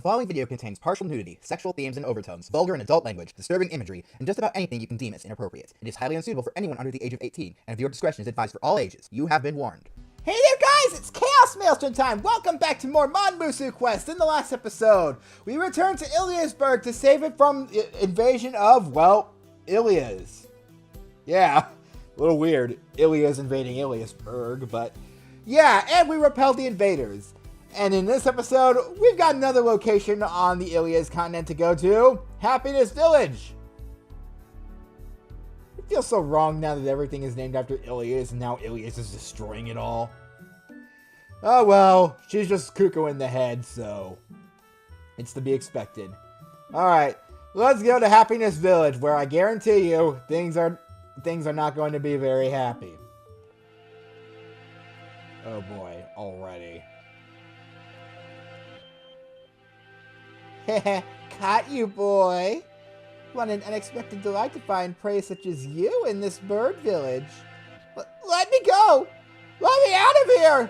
following video contains partial nudity, sexual themes and overtones, vulgar and adult language, disturbing imagery, and just about anything you can deem as inappropriate. It is highly unsuitable for anyone under the age of 18, and viewer discretion is advised for all ages. You have been warned. Hey there guys, it's ChaosMaelstrom time! Welcome back to more Monmusu Quest. In the last episode, we returned to Iliasburg to save it from invasion of, well, Ilias. Yeah, a little weird, Ilias invading Iliasburg, but yeah, and we repelled the invaders. And in this episode, we've got another location on the Ilias continent to go to, Happiness Village. It feels so wrong now that everything is named after Ilias, and now Ilias is destroying it all. Oh well, she's just cuckoo in the head, so it's to be expected. Alright, let's go to Happiness Village, where I guarantee you, things are not going to be very happy. Oh boy, already. Heh, caught you, boy. What an unexpected delight to find prey such as you in this bird village. Let me go! Let me out of here!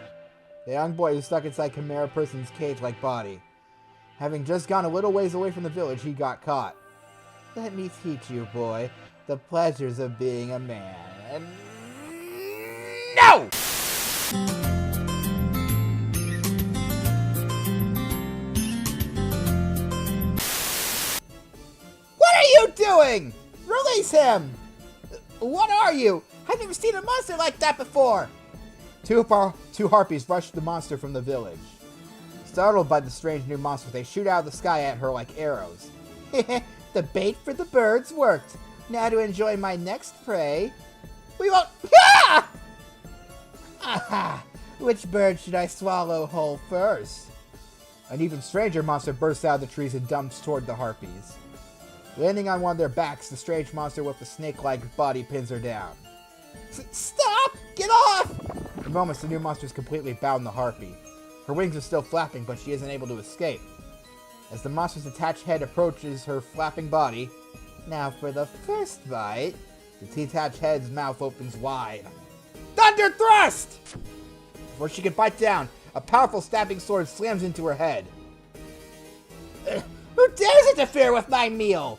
The young boy is stuck inside Chimera Person's cage-like body. Having just gone a little ways away from the village, he got caught. Let me teach you, boy, the pleasures of being a man. No! Doing? Release him! What are you? I've never seen a monster like that before! Two harpies rush the monster from the village. Startled by the strange new monster, they shoot out of the sky at her like arrows. The bait for the birds worked. Now to enjoy my next prey. We won't... Ah! Aha! Which bird should I swallow whole first? An even stranger monster bursts out of the trees and dumps toward the harpies. Landing on one of their backs, the strange monster with the snake-like body pins her down. Stop! Get off! In moments, the new monster is completely bound the harpy. Her wings are still flapping, but she isn't able to escape. As the monster's attached head approaches her flapping body, now for the first bite, the detached head's mouth opens wide. Thunder thrust! Before she can bite down, a powerful stabbing sword slams into her head. Who dares interfere with my meal?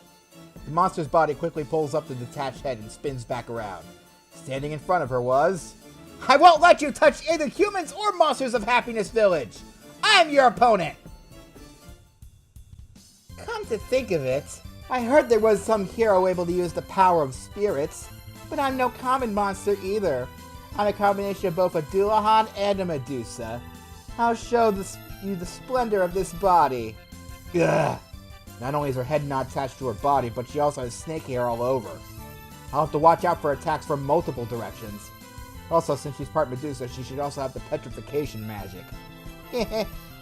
The monster's body quickly pulls up the detached head and spins back around. Standing in front of her was... I won't let you touch either humans or monsters of Happiness Village! I'm your opponent! Come to think of it, I heard there was some hero able to use the power of spirits, but I'm no common monster either. I'm a combination of both a Dullahan and a Medusa. I'll show you the splendor of this body. Ugh. Not only is her head not attached to her body, but she also has snake hair all over. I'll have to watch out for attacks from multiple directions. Also, since she's part Medusa, she should also have the petrification magic.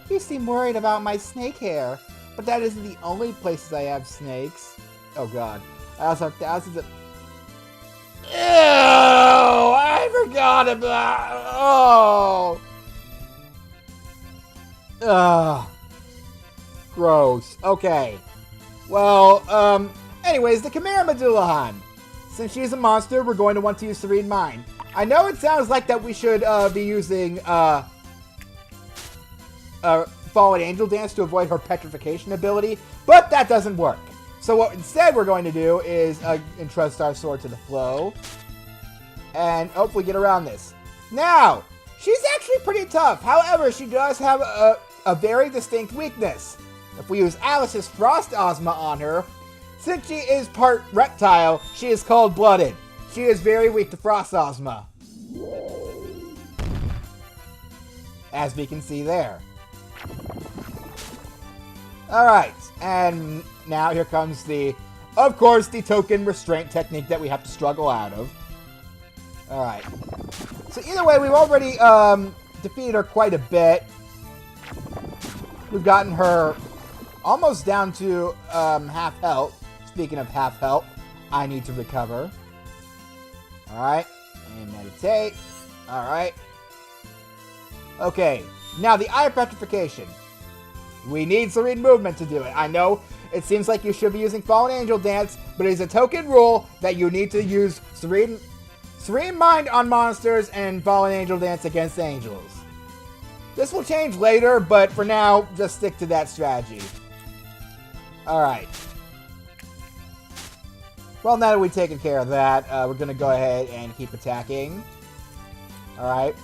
You seem worried about my snake hair, but that isn't the only places I have snakes. Oh god. I also have thousands of... Ew! I forgot about... Oh! Ugh. Gross. Okay. Well, anyways, the Chimera Medullahan. Since she's a monster, we're going to want to use Serene Mind. I know it sounds like that we should be using Fallen Angel Dance to avoid her petrification ability, but that doesn't work. So what instead we're going to do is entrust our sword to the flow and hopefully get around this. Now, she's actually pretty tough. However, she does have a very distinct weakness. If we use Alice's Frost Ozma on her, since she is part reptile, she is cold-blooded. She is very weak to Frost Ozma. As we can see there. Alright, and now here comes of course, the token restraint technique that we have to struggle out of. Alright. So either way, we've already defeated her quite a bit. We've gotten her almost down to half health. Speaking of half health, I need to recover. Alright, and meditate. Alright. Okay, now the Eye of Petrification. We need Serene Movement to do it. I know it seems like you should be using Fallen Angel Dance, but it is a token rule that you need to use Serene Mind on monsters and Fallen Angel Dance against angels. This will change later, but for now, just stick to that strategy. Alright. Well, now that we've taken care of that, we're going to go ahead and keep attacking. Alright.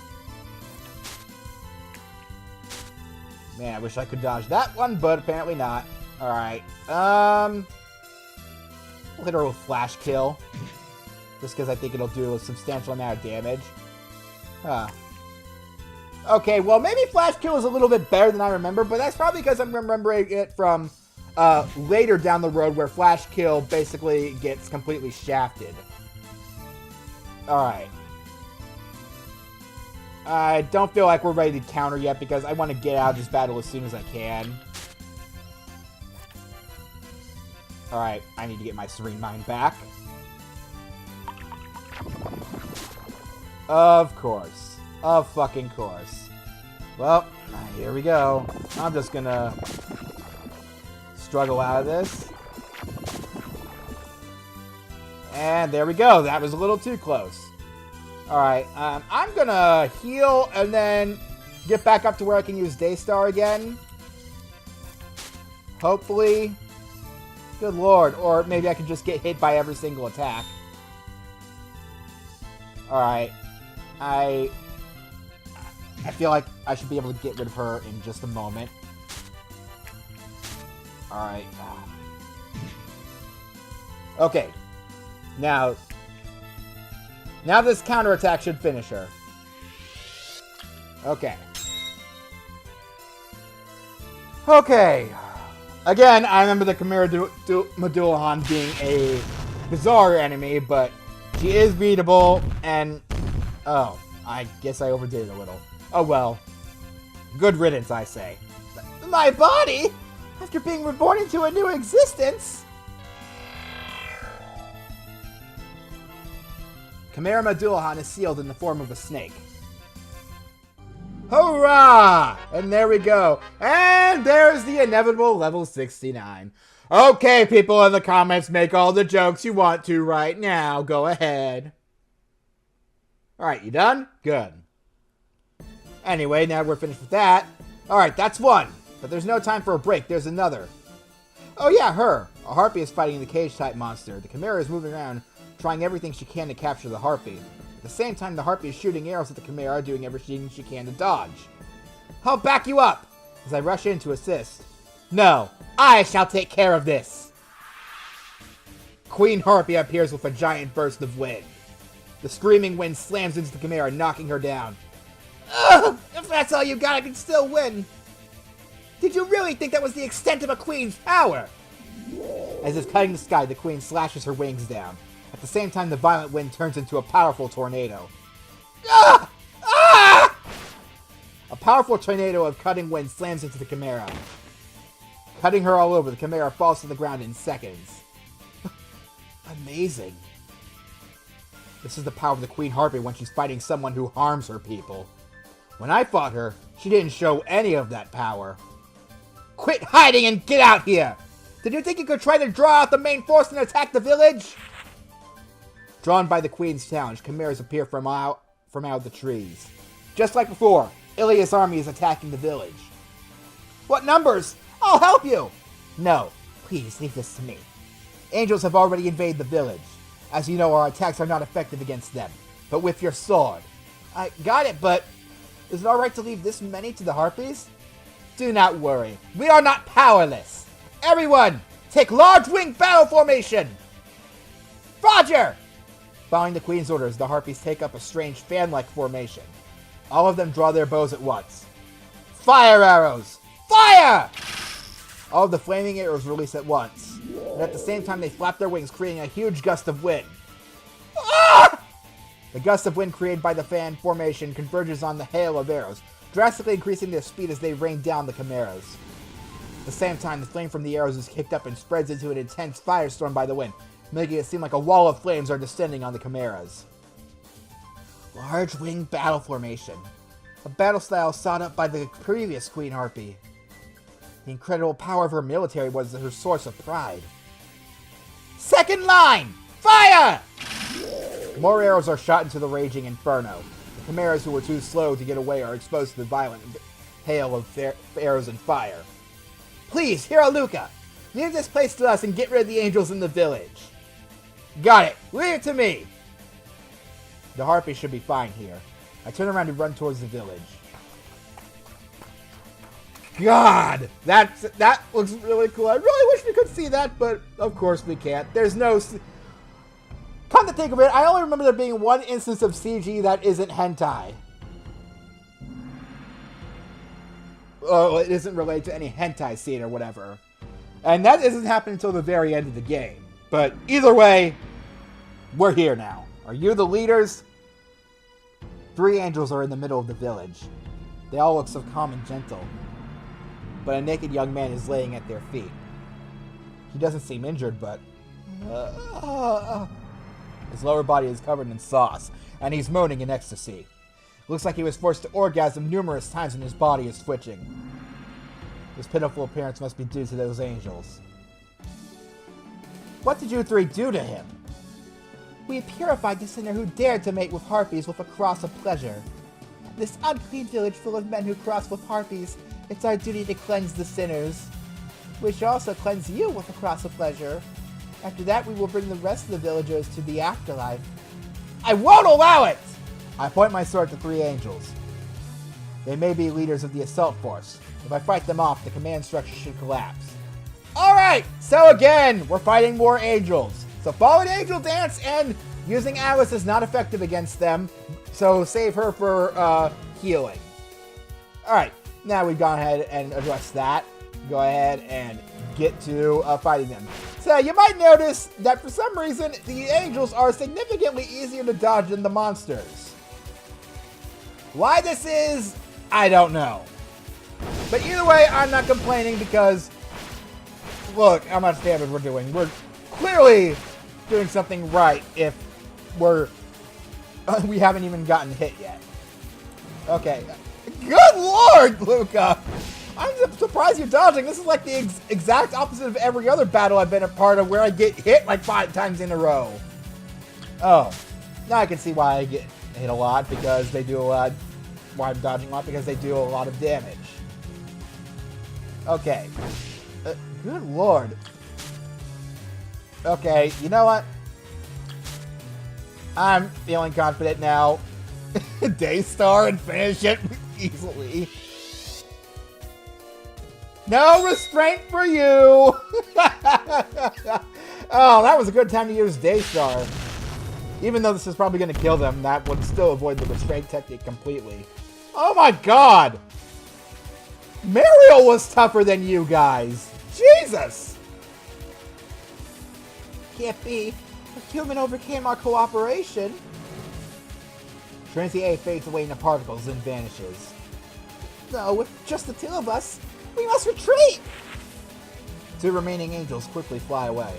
Man, I wish I could dodge that one, but apparently not. Alright. We'll hit her with Flash Kill. Just because I think it'll do a substantial amount of damage. Huh. Okay, well, maybe Flash Kill is a little bit better than I remember, but that's probably because I'm remembering it from later down the road where Flash Kill basically gets completely shafted. Alright. I don't feel like we're ready to counter yet because I want to get out of this battle as soon as I can. Alright, I need to get my Serene Mind back. Of course. Of fucking course. Well, here we go. I'm just gonna struggle out of this. And there we go. That was a little too close. Alright, I'm gonna heal and then get back up to where I can use Daystar again. Hopefully. Good lord. Or maybe I can just get hit by every single attack. Alright. I feel like I should be able to get rid of her in just a moment. Alright. Okay. Now this counterattack should finish her. Okay. Okay. Again, I remember the Chimera Medullahan being a bizarre enemy, but she is beatable, and... Oh, I guess I overdid it a little. Oh well. Good riddance, I say. My body? After being reborn into a new existence? Chimera Medullahan is sealed in the form of a snake. Hurrah! And there we go. And there's the inevitable level 69. Okay, people in the comments, make all the jokes you want to right now. Go ahead. Alright, you done? Good. Anyway, now we're finished with that. Alright, that's one. But there's no time for a break. There's another. Oh yeah, her. A harpy is fighting the cage-type monster. The Chimera is moving around, trying everything she can to capture the harpy. At the same time, the harpy is shooting arrows at the Chimera, doing everything she can to dodge. I'll back you up! As I rush in to assist. No, I shall take care of this! Queen Harpy appears with a giant burst of wind. The screaming wind slams into the Chimera, knocking her down. Ugh! If that's all you got, I can still win! Did you really think that was the extent of a queen's power? As if cutting the sky, the queen slashes her wings down. At the same time, the violent wind turns into a powerful tornado. Ah! Ah! A powerful tornado of cutting wind slams into the Chimera. Cutting her all over, the Chimera falls to the ground in seconds. Amazing. This is the power of the Queen Harpy when she's fighting someone who harms her people. When I fought her, she didn't show any of that power. Quit hiding and get out here! Did you think you could try to draw out the main force and attack the village? Drawn by the Queen's challenge, chimeras appear from out of the trees. Just like before, Ilias' army is attacking the village. What numbers? I'll help you! No, please leave this to me. Angels have already invaded the village. As you know, our attacks are not effective against them. But with your sword. I got it, but is it alright to leave this many to the Harpies? Do not worry. We are not powerless. Everyone, take large wing battle formation! Roger! Following the Queen's orders, the Harpies take up a strange fan-like formation. All of them draw their bows at once. Fire arrows! Fire! All of the flaming arrows release at once. And at the same time, they flap their wings, creating a huge gust of wind. Ah! The gust of wind created by the fan formation converges on the hail of arrows, drastically increasing their speed as they rain down the chimeras. At the same time, the flame from the arrows is kicked up and spreads into an intense firestorm by the wind, making it seem like a wall of flames are descending on the chimeras. Large wing battle formation. A battle style sought up by the previous Queen Harpy. The incredible power of her military was her source of pride. Second line! Fire! More arrows are shot into the raging inferno. The chimeras who were too slow to get away are exposed to the violent hail of arrows and fire. Please, Hero Luca! Leave this place to us and get rid of the angels in the village. Got it. Leave it to me. The harpy should be fine here. I turn around and run towards the village. God! That looks really cool. I really wish we could see that, but of course we can't. There's no... Come to think of it, I only remember there being one instance of CG that isn't hentai. Oh, it isn't related to any hentai scene or whatever. And that doesn't happen until the very end of the game. But either way, we're here now. Are you the leaders? 3 angels are in the middle of the village. They all look so calm and gentle. But a naked young man is laying at their feet. He doesn't seem injured, but... his lower body is covered in sauce, and he's moaning in ecstasy. Looks like he was forced to orgasm numerous times and his body is twitching. His pitiful appearance must be due to those angels. What did you 3 do to him? We purified the sinner who dared to mate with harpies with a cross of pleasure. This unclean village full of men who cross with harpies, it's our duty to cleanse the sinners. We shall also cleanse you with a cross of pleasure. After that, we will bring the rest of the villagers to the afterlife. I won't allow it! I point my sword to 3 angels. They may be leaders of the assault force. If I fight them off, the command structure should collapse. Alright, so again, we're fighting more angels. So follow an angel dance, and using Alice is not effective against them, so save her for healing. Alright, now we've gone ahead and addressed that. Go ahead and get to fighting them. So you might notice that for some reason, the angels are significantly easier to dodge than the monsters. Why this is, I don't know. But either way, I'm not complaining because, look how much damage we're doing. We're clearly doing something right if we haven't even gotten hit yet. Okay. Good lord, Luca! I'm surprised you're dodging. This is like the exact opposite of every other battle I've been a part of where I get hit like 5 times in a row. Oh. Now I can see why I get hit a lot, because they do a lot. Why I'm dodging a lot, because they do a lot of damage. Okay. Good lord. Okay, you know what? I'm feeling confident now. Daystar and finish it easily. No restraint for you! Oh, that was a good time to use Daystar. Even though this is probably going to kill them, that would still avoid the restraint technique completely. Oh my god! Mariel was tougher than you guys! Jesus! Can't be. A human overcame our cooperation. Trinity A fades away into particles and vanishes. No, with just the 2 of us, we must retreat! 2 remaining angels quickly fly away.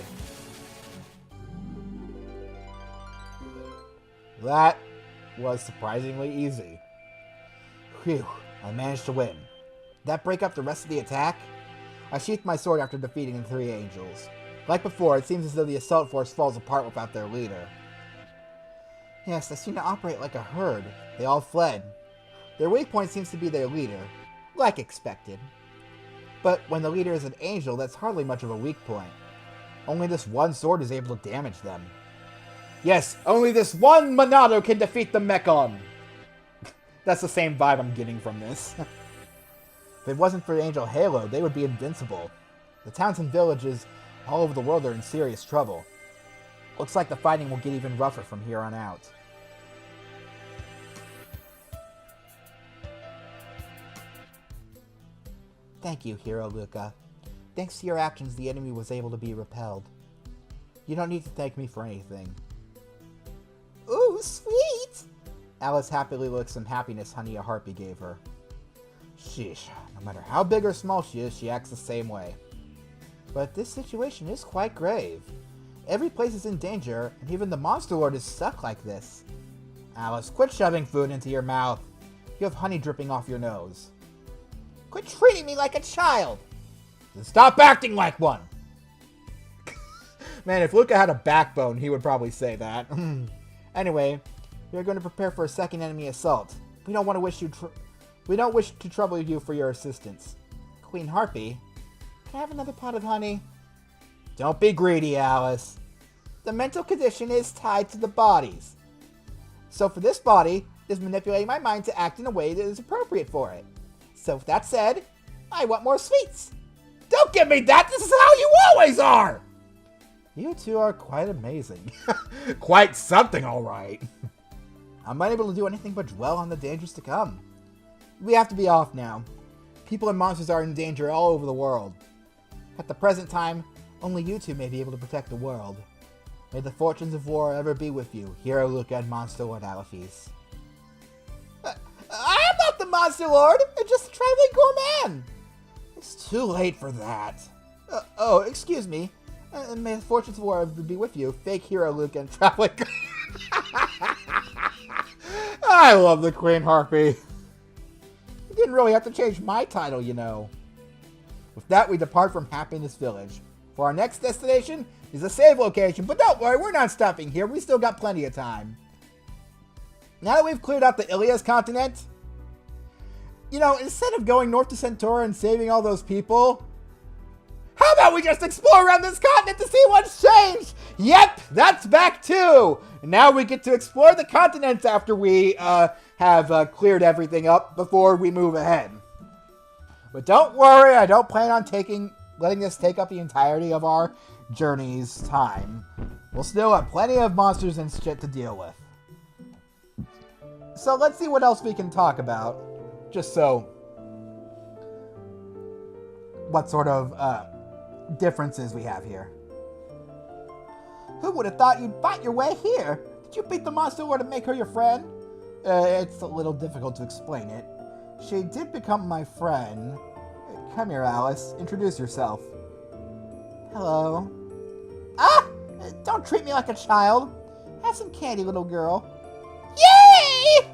That was surprisingly easy. Phew, I managed to win. Did that break up the rest of the attack? I sheathed my sword after defeating the 3 angels. Like before, it seems as though the assault force falls apart without their leader. Yes, they seem to operate like a herd. They all fled. Their weak point seems to be their leader. Like expected. But when the leader is an angel, that's hardly much of a weak point. Only this one sword is able to damage them. Yes, only this one Monado can defeat the Mechon! That's the same vibe I'm getting from this. If it wasn't for Angel Halo, they would be invincible. The towns and villages all over the world are in serious trouble. Looks like the fighting will get even rougher from here on out. Thank you, Hero Luca. Thanks to your actions, the enemy was able to be repelled. You don't need to thank me for anything. Ooh, sweet! Alice happily licks some happiness Honey a Harpy gave her. Sheesh, no matter how big or small she is, she acts the same way. But this situation is quite grave. Every place is in danger, and even the Monster Lord is stuck like this. Alice, quit shoving food into your mouth. You have honey dripping off your nose. Quit treating me like a child! Then stop acting like one! Man, if Luca had a backbone, he would probably say that. Anyway, we are going to prepare for a second enemy assault. We don't wish to trouble you for your assistance. Queen Harpy, can I have another pot of honey? Don't be greedy, Alice. The mental condition is tied to the body's. So for this body, is manipulating my mind to act in a way that is appropriate for it. So with that said, I want more sweets. Don't give me that! This is how you always are! You two are quite amazing. Quite something, alright. I'm unable to do anything but dwell on the dangers to come. We have to be off now. People and monsters are in danger all over the world. At the present time, only you two may be able to protect the world. May the fortunes of war ever be with you, Hero Luca and Monster Lord Alphys. I am not the Monster Lord! I'm just a traveling gourmand! It's too late for that. Oh, excuse me. May the fortunes of war ever be with you, fake Hero Luca and traveling... I love the Queen Harpy. You didn't really have to change my title, you know. With that, we depart from Happiness Village. For our next destination is a save location, but don't worry, we're not stopping here. We still got plenty of time. Now that we've cleared out the Ilias continent, you know, instead of going north to Centaura and saving all those people, how about we just explore around this continent to see what's changed? Yep, that's back too. Now we get to explore the continents after we have cleared everything up before we move ahead. But don't worry, I don't plan on letting this take up the entirety of our journey's time. We'll still have plenty of monsters and shit to deal with. So let's see what else we can talk about. Just so, what sort of differences we have here. Who would have thought you'd fight your way here? Did you beat the Monster Lord to make her your friend? It's a little difficult to explain it. She did become my friend. Come here, Alice. Introduce yourself. Hello. Ah! Don't treat me like a child. Have some candy, little girl. Yay!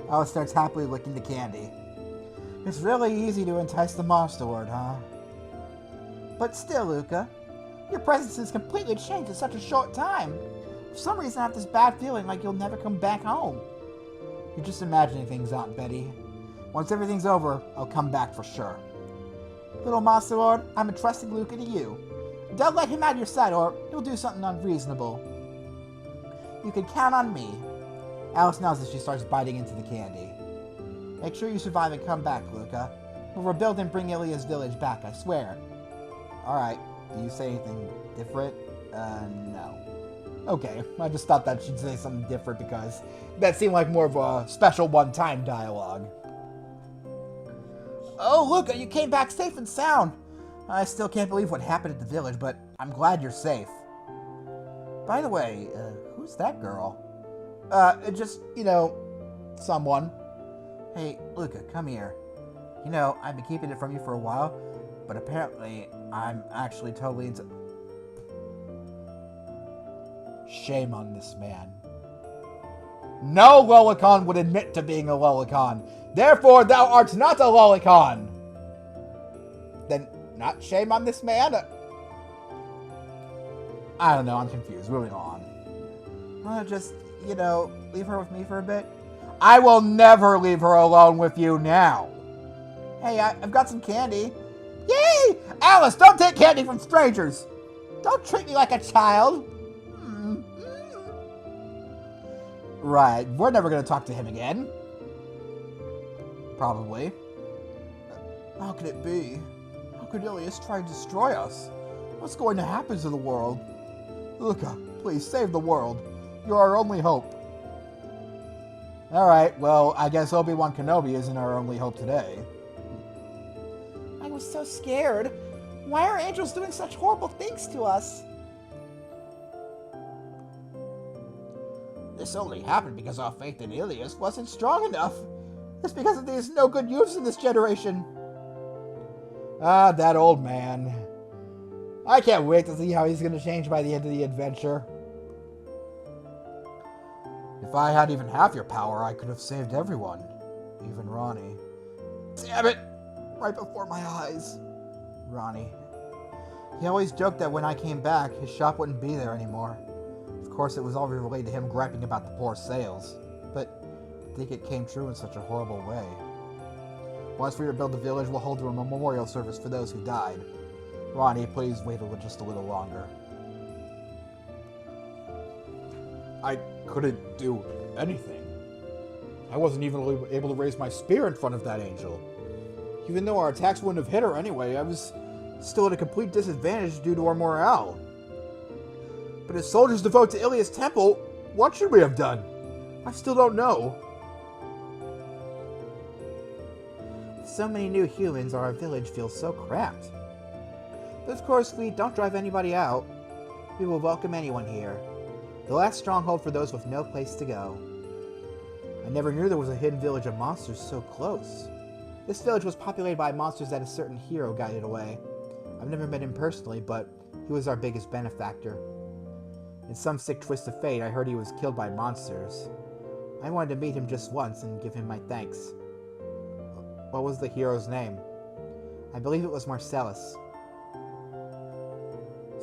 Alice starts happily licking the candy. It's really easy to entice the Monster Lord, huh? But still, Luca, your presence has completely changed in such a short time. For some reason, I have this bad feeling like you'll never come back home. You're just imagining things, Aunt Betty. Once everything's over, I'll come back for sure. Little Monster Lord, I'm entrusting Luca to you. Don't let him out of your sight or he'll do something unreasonable. You can count on me. Alice nods as she starts biting into the candy. Make sure you survive and come back, Luca. We'll rebuild and bring Ilias village back, I swear. Alright, do you say anything different? No. Okay, I just thought that she'd say something different because that seemed like more of a special one-time dialogue. Oh, Luca, you came back safe and sound. I still can't believe what happened at the village, but I'm glad you're safe. By the way, who's that girl? Just, you know, someone. Hey, Luca, come here. You know, I've been keeping it from you for a while, but apparently I'm actually totally into... Shame on this man. No Lolicon would admit to being a Lolicon. Therefore, thou art not a Lolicon. Then, not shame on this man? I don't know, I'm confused. Moving on. Just, you know, leave her with me for a bit. I will never leave her alone with you now. Hey, I've got some candy. Yay! Alice, don't take candy from strangers. Don't treat me like a child. Right, we're never going to talk to him again. Probably. How could it be? How could Ilias try to destroy us? What's going to happen to the world? Luca, please save the world. You're our only hope. Alright, well, I guess Obi-Wan Kenobi isn't our only hope today. I was so scared. Why are angels doing such horrible things to us? This only happened because our faith in Ilias wasn't strong enough. It's because there's no good youths in this generation. Ah, that old man. I can't wait to see how he's going to change by the end of the adventure. If I had even half your power, I could have saved everyone. Even Ronnie. Damn it! Right before my eyes. Ronnie. He always joked that when I came back, his shop wouldn't be there anymore. Of course, it was all related to him griping about the poor sales. But I think it came true in such a horrible way. Once we rebuild the village, we'll hold a memorial service for those who died. Ronnie, please wait just a little longer. I couldn't do anything. I wasn't even able to raise my spear in front of that angel. Even though our attacks wouldn't have hit her anyway, I was still at a complete disadvantage due to our morale. But as soldiers devote to Ilias' temple, what should we have done? I still don't know. With so many new humans, our village feels so cramped. But of course, we don't drive anybody out. We will welcome anyone here. The last stronghold for those with no place to go. I never knew there was a hidden village of monsters so close. This village was populated by monsters that a certain hero guided away. I've never met him personally, but he was our biggest benefactor. In some sick twist of fate, I heard he was killed by monsters. I wanted to meet him just once and give him my thanks. What was the hero's name? I believe it was Marcellus.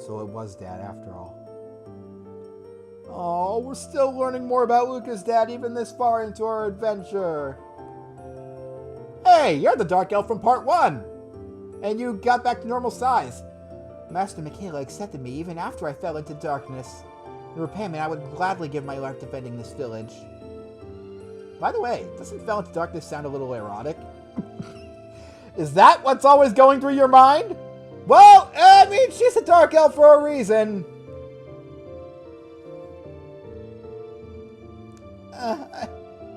So it was Dad after all. Oh, we're still learning more about Luca's dad even this far into our adventure. Hey, you're the Dark Elf from Part 1! And you got back to normal size. Master Michaela accepted me even after I fell into darkness. In repayment, I would gladly give my life defending this village. By the way, doesn't Fell into Darkness sound a little erotic? Is that what's always going through your mind? Well, I mean, she's a Dark Elf for a reason.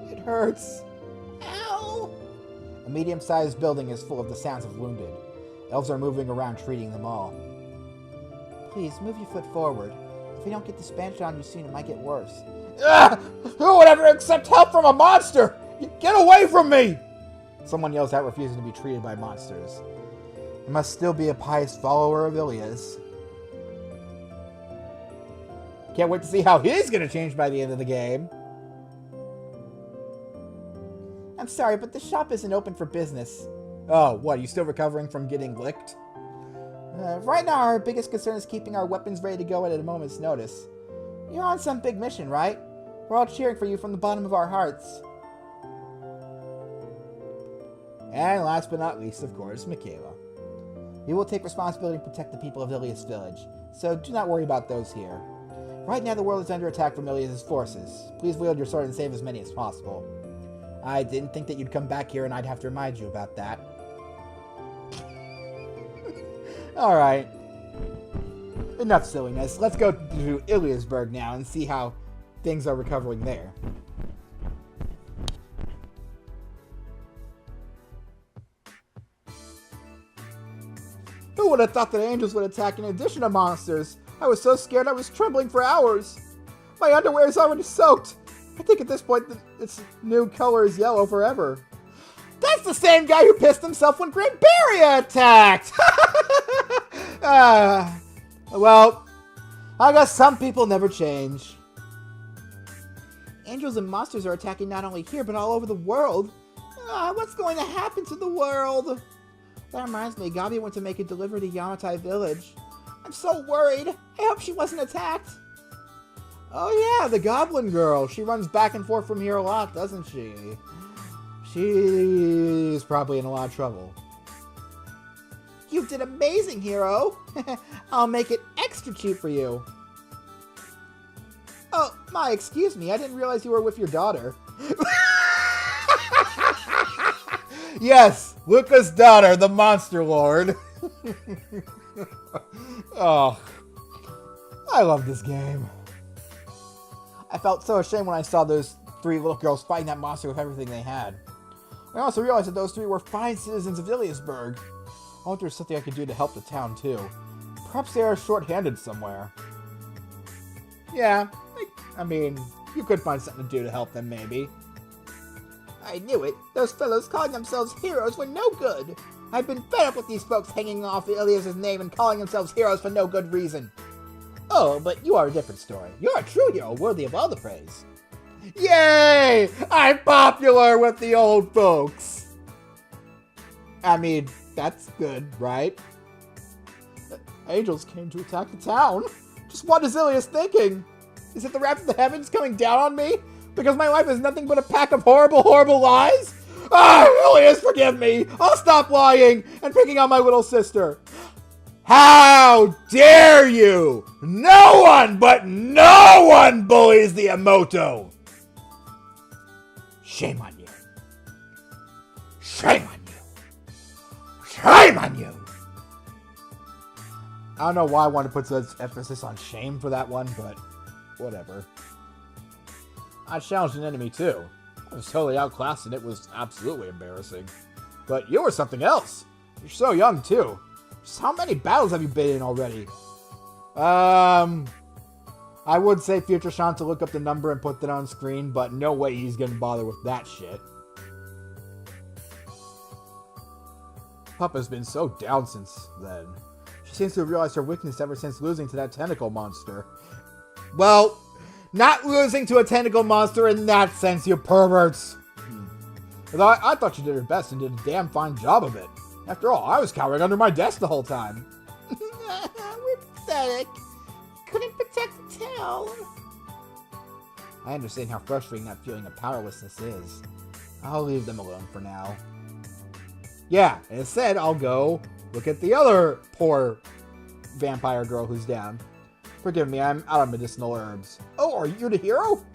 It hurts. Ow! A medium-sized building is full of the sounds of wounded. Elves are moving around, treating them all. Please, move your foot forward. If we don't get this bandage on you soon, it might get worse. Who would ever accept help from a monster? Get away from me! Someone yells out, refusing to be treated by monsters. I must still be a pious follower of Ilias. Can't wait to see how he's going to change by the end of the game. I'm sorry, but the shop isn't open for business. Oh, what? You still recovering from getting licked? Right now, our biggest concern is keeping our weapons ready to go at a moment's notice. You're on some big mission, right? We're all cheering for you from the bottom of our hearts. And last but not least, of course, Michaela. We will take responsibility to protect the people of Ilias Village, so do not worry about those here. Right now, the world is under attack from Ilias' forces. Please wield your sword and save as many as possible. I didn't think that you'd come back here and I'd have to remind you about that. Alright. Enough silliness. Let's go to Iliasburg now and see how things are recovering there. Who would have thought that angels would attack in addition to monsters? I was so scared I was trembling for hours. My underwear is already soaked. I think at this point its new color is yellow forever. That's the same guy who pissed himself when Granberry attacked! Well, I guess some people never change. Angels and monsters are attacking not only here, but all over the world. What's going to happen to the world? That reminds me, Gabi went to make a delivery to Yamatai Village. I'm so worried. I hope she wasn't attacked. Oh yeah, the Goblin Girl. She runs back and forth from here a lot, doesn't she? She's probably in a lot of trouble. You did amazing, hero. I'll make it extra cheap for you. Oh, excuse me. I didn't realize you were with your daughter. Yes, Luca's daughter, the Monster Lord. Oh, I love this game. I felt so ashamed when I saw those three little girls fighting that monster with everything they had. I also realized that those three were fine citizens of Iliasburg. I wonder if there's something I could do to help the town, too. Perhaps they are short-handed somewhere. Yeah, I mean, you could find something to do to help them, maybe. I knew it. Those fellows calling themselves heroes were no good. I've been fed up with these folks hanging off Ilias' name and calling themselves heroes for no good reason. Oh, but you are a different story. You're a true hero, worthy of all the praise. Yay! I'm popular with the old folks. I mean, that's good, right? The angels came to attack the town. Just what is Ilias thinking? Is it the wrath of the heavens coming down on me? Because my life is nothing but a pack of horrible, horrible lies? Ilias, forgive me! I'll stop lying and picking on my little sister. How dare you! No one, but no one bullies the Emoto! Shame on you. Shame on you. Shame on you! I don't know why I want to put such emphasis on shame for that one, but whatever. I challenged an enemy too. I was totally outclassed and it was absolutely embarrassing. But you were something else. You're so young too. Just how many battles have you been in already? I would say Future Sean to look up the number and put that on screen, but no way he's gonna bother with that shit. Papa's been so down since then. She seems to have realized her weakness ever since losing to that tentacle monster. Well, not losing to a tentacle monster in that sense, you perverts. Although I thought you did her best and did a damn fine job of it. After all, I was cowering under my desk the whole time. We're pathetic. Couldn't protect the town. I understand how frustrating that feeling of powerlessness is. I'll leave them alone for now. Yeah, instead I'll go look at the other poor vampire girl who's down. Forgive me, I'm out of medicinal herbs. Oh, are you the hero?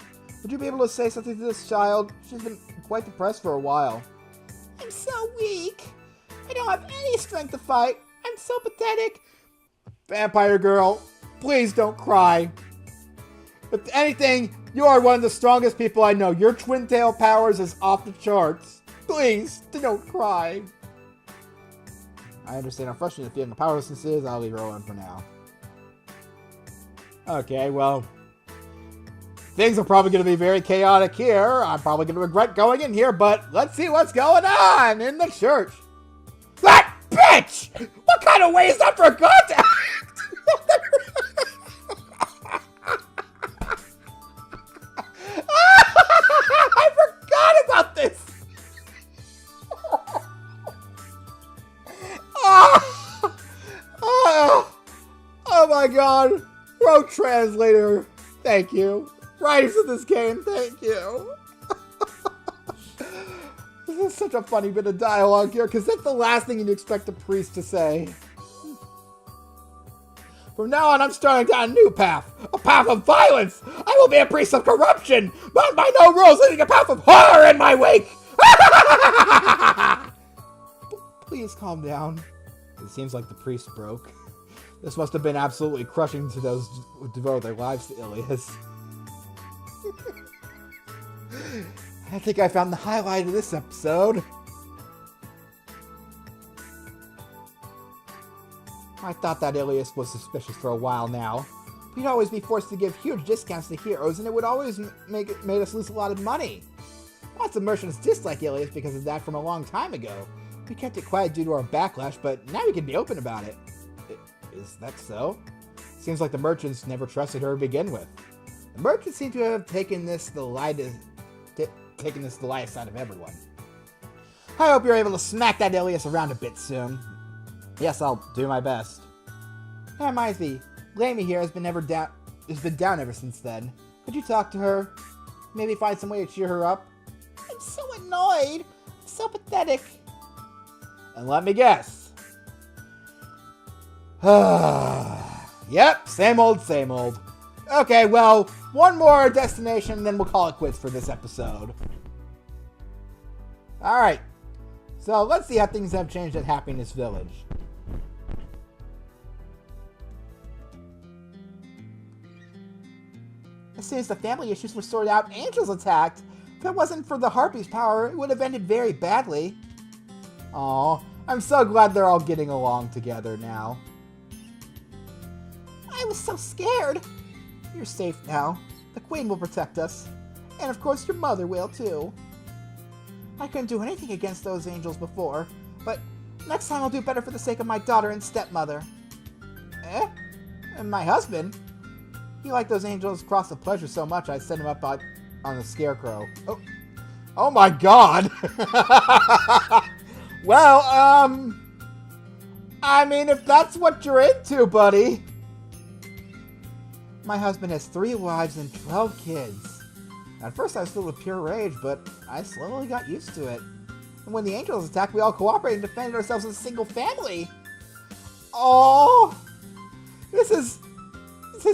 Would you be able to say something to this child? She's been quite depressed for a while. I'm so weak. I don't have any strength to fight. I'm so pathetic. Vampire girl, please don't cry. If anything, you are one of the strongest people I know. Your twin tail powers is off the charts. Please, don't cry. I understand how frustrating the feeling of powerlessness is. I'll leave her alone for now. Okay, well, things are probably going to be very chaotic here. I'm probably going to regret going in here, but let's see what's going on in the church. That bitch! What kind of way is that for a god to act? I forgot about this! Oh my god! Road translator, thank you. Writers of this game, thank you. This is such a funny bit of dialogue here, because that's the last thing you'd expect a priest to say. From now on, I'm starting down a new path. A path of violence. I will be a priest of corruption, bound by no rules, leading a path of horror in my wake. Please calm down. It seems like the priest broke. This must have been absolutely crushing to those who devote their lives to Ilias. I think I found the highlight of this episode. I thought that Ilias was suspicious for a while now. We'd always be forced to give huge discounts to heroes, and it would always made us lose a lot of money. Lots of merchants dislike Ilias because of that from a long time ago. We kept it quiet due to our backlash, but now we can be open about it. Is that so? Seems like the merchants never trusted her to begin with. The merchants seem to have taken this the lightest out of everyone. I hope you're able to smack that Ilias around a bit soon. Yes, I'll do my best. That reminds me, Lamy here has been down ever since then. Could you talk to her? Maybe find some way to cheer her up? I'm so annoyed. I'm so pathetic. And let me guess. Yep, same old, same old. Okay, well, one more destination, then we'll call it quits for this episode. Alright, so let's see how things have changed at Happiness Village. As soon as the family issues were sorted out, angels attacked. If it wasn't for the Harpy's power, it would have ended very badly. Aw, I'm so glad they're all getting along together now. I was so scared. You're safe now. The Queen will protect us. And of course your mother will too. I couldn't do anything against those angels before, but next time I'll do better for the sake of my daughter and stepmother. And my husband? He liked those angels cross the pleasure so much I set him up on the scarecrow. Oh my god! Well, I mean, if that's what you're into, buddy. My husband has 3 wives and 12 kids. At first I was filled with pure rage, but I slowly got used to it. And when the angels attacked, we all cooperated and defended ourselves as a single family. Oh, this is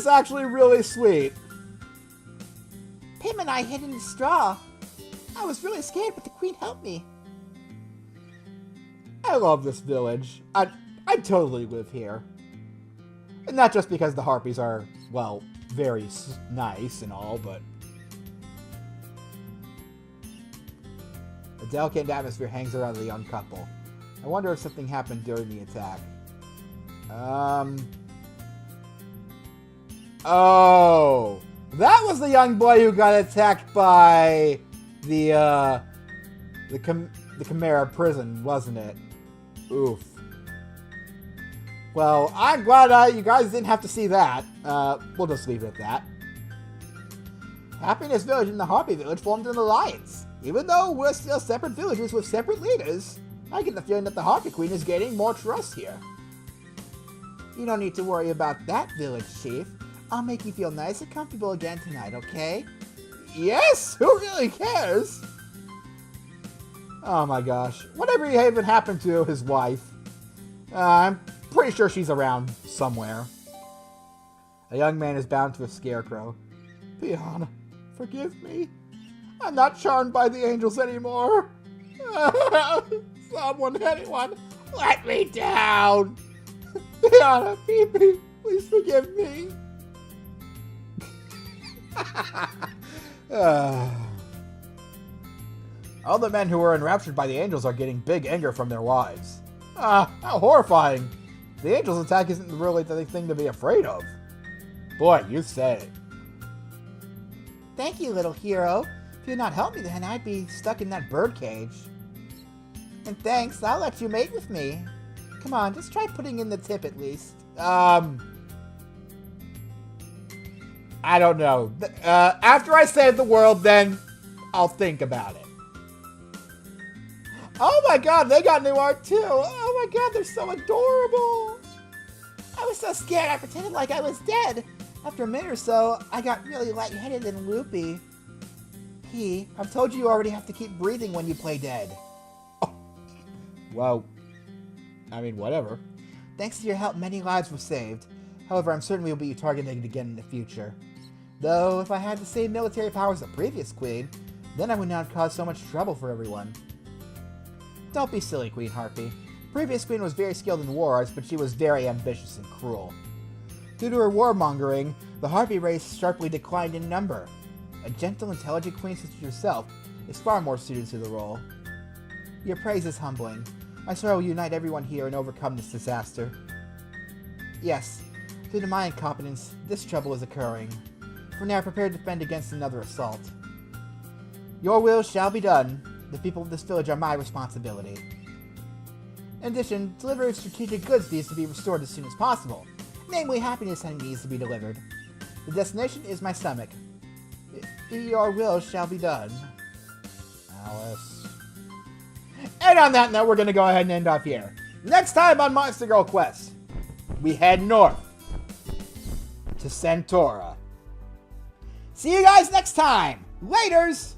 actually really sweet. Pim and I hid in the straw. I was really scared, but the queen helped me. I love this village. I'd totally live here. And not just because the harpies are, well, very nice and all, but... A delicate atmosphere hangs around the young couple. I wonder if something happened during the attack. Oh! That was the young boy who got attacked by the Chimera prison, wasn't it? Oof. Well, I'm glad you guys didn't have to see that. We'll just leave it at that. Happiness Village and the Harpy Village formed an alliance. Even though we're still separate villages with separate leaders, I get the feeling that the Harpy Queen is gaining more trust here. You don't need to worry about that, village chief. I'll make you feel nice and comfortable again tonight, okay? Yes? Who really cares? Oh my gosh. Whatever even happened to his wife? I'm pretty sure she's around somewhere. A young man is bound to a scarecrow. Fiona, forgive me. I'm not charmed by the angels anymore. Anyone, let me down. Fiona, please forgive me. All the men who were enraptured by the angels are getting big anger from their wives. How horrifying. The angels' attack isn't really the thing to be afraid of. Boy, you say it. Thank you, little hero. If you'd not helped me, then I'd be stuck in that birdcage. And thanks, I'll let you mate with me. Come on, just try putting in the tip at least. I don't know. After I save the world, then I'll think about it. Oh my god, they got new art too. Oh my god, they're so adorable. I was so scared I pretended like I was dead. After a minute or so, I got really lightheaded and loopy. I've told you already have to keep breathing when you play dead. Oh. Well, I mean, whatever. Thanks to your help, many lives were saved. However, I'm certain we'll be targeted again in the future. Though, if I had the same military powers as the previous queen, then I would not cause so much trouble for everyone. Don't be silly, Queen Harpy. The previous queen was very skilled in wars, but she was very ambitious and cruel. Due to her warmongering, the Harpy race sharply declined in number. A gentle, intelligent queen such as yourself is far more suited to the role. Your praise is humbling. I swear I will unite everyone here and overcome this disaster. Yes, due to my incompetence, this trouble is occurring. For now, prepare to defend against another assault. Your will shall be done. The people of this village are my responsibility. In addition, delivery of strategic goods needs to be restored as soon as possible. Namely, happiness needs to be delivered. The destination is my stomach. Your will shall be done. Alice. And on that note, we're going to go ahead and end off here. Next time on Monster Girl Quest, we head north to Centaura. See you guys next time. Laters!